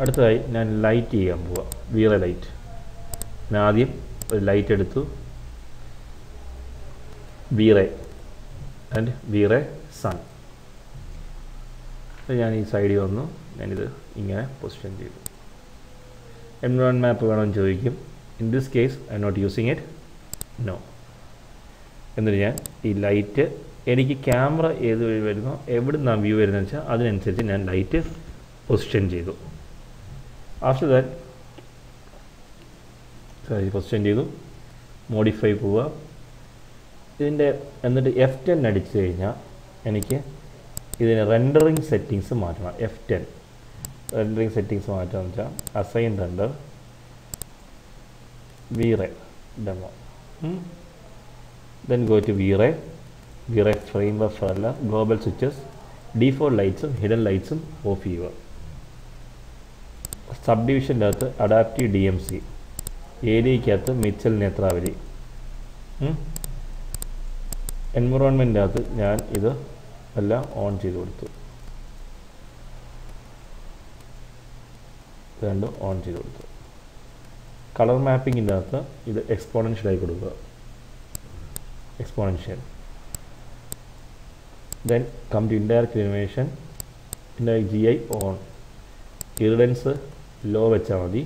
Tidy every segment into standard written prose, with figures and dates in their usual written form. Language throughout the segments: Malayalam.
അടുത്തതായി ഞാൻ ലൈറ്റ് ചെയ്യാൻ പോവാം. വീറെ ലൈറ്റ്. ഞാൻ ആദ്യം ഒരു ലൈറ്റ് എടുത്തു, വീറെ ആൻഡ് വീറെ സൺ. ഞാൻ ഈ സൈഡിൽ വന്നു, ഞാനിത് ഇങ്ങനെ പൊസിഷൻ ചെയ്തു. എൻവയോൺമെൻറ്റ് മാപ്പ് വേണമെന്ന് ചോദിക്കും. In this case I am not using it, no. എന്നിട്ട് ഞാൻ ഈ ലൈറ്റ്, എനിക്ക് ക്യാമറ ഏത് വഴി വരുന്നോ, എവിടെ നിന്നാണ് വ്യൂ വരുന്നതെന്ന് വെച്ചാൽ അതിനനുസരിച്ച് ഞാൻ ലൈറ്റ് പൊസിഷൻ ചെയ്തു. ആഫ്റ്റർ ദാറ്റ് പൊസിഷൻ ചെയ്തു, മോഡിഫൈ പോവുക. ഇതിൻ്റെ എന്നിട്ട് F10 അടിച്ചു കഴിഞ്ഞാൽ എനിക്ക് ഇതിന് റെൻഡറിങ് സെറ്റിങ്സ് മാറ്റണം. F10 റെൻഡറിങ് സെറ്റിങ്സ് മാറ്റുകയെന്ന് വെച്ചാൽ assign render VRay demo. Then go to VRay frame buffer, global switches, default ലൈറ്റ്സും ഹിഡൻ ലൈറ്റ്സും ഓഫ് ചെയ്യുക. സബ് ഡിവിഷൻ്റെ അകത്ത് അഡാപ്റ്റീവ് DMC, ഏരിയയ്ക്കകത്ത് മിച്ചൽ നേത്രാവലി. എൻവറോൺമെൻറ്റിൻ്റെ അകത്ത് ഞാൻ ഇത് എല്ലാം ഓൺ ചെയ്ത് കൊടുത്തു, രണ്ടും ഓൺ ചെയ്ത് കൊടുത്തു. കളർ മാപ്പിങ്ങിൻ്റെ അകത്ത് ഇത് എക്സ്പോണൻഷ്യലായി കൊടുക്കുക, exponential. Then come to indirect illumination, indirect GI on, irradiance low വെച്ചാൽ മതി.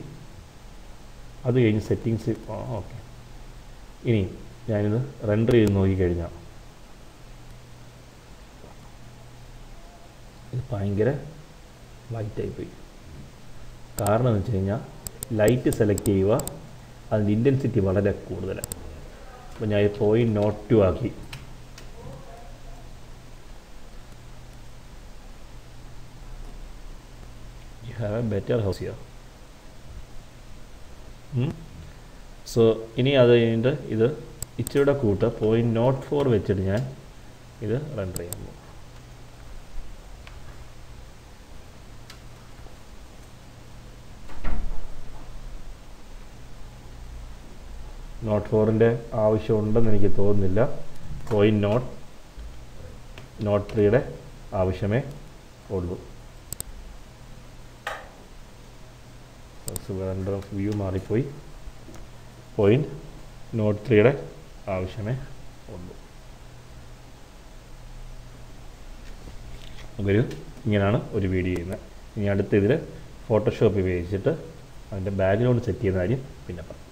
അത് കഴിഞ്ഞ് സെറ്റിങ്സ് ഓക്കെ. ഇനി ഞാനിത് റെൻഡർ ചെയ്ത് നോക്കിക്കഴിഞ്ഞാൽ ഇത് ഭയങ്കര ലൈറ്റായിപ്പോയി. കാരണം എന്ന് വെച്ച് കഴിഞ്ഞാൽ ലൈറ്റ് സെലക്ട് ചെയ്യുക, അതിൻ്റെ ഇൻറ്റൻസിറ്റി വളരെ കൂടുതലാണ്. അപ്പോൾ ഞാൻ 0.02 ആക്കി. You have a better house here. So ഇനി അത് കഴിഞ്ഞിട്ട് ഇത് ഇച്ചിരിയുടെ കൂട്ട് 0.04 വെച്ചിട്ട് ഞാൻ ഇത് റെൻഡർ ചെയ്യാൻ പോകും. നോട്ട് 4ൻ്റെ ആവശ്യമുണ്ടെന്ന് എനിക്ക് തോന്നുന്നില്ല. 0.03യുടെ ആവശ്യമേ ഉള്ളൂ. റെൻഡർ ഓഫ് വ്യൂ മാറിപ്പോയി. 0.03യുടെ ആവശ്യമേ ഉള്ളൂ. ഇങ്ങനെയാണ് ഒരു വീഡിയോ ചെയ്യുന്നത്. ഇനി അടുത്ത ഇതിൽ ഫോട്ടോഷോപ്പ് ഉപയോഗിച്ചിട്ട് അതിൻ്റെ ബാക്ക്ഗ്രൗണ്ട് സെറ്റ് ചെയ്യുന്ന കാര്യം പിന്നെ പറയാം.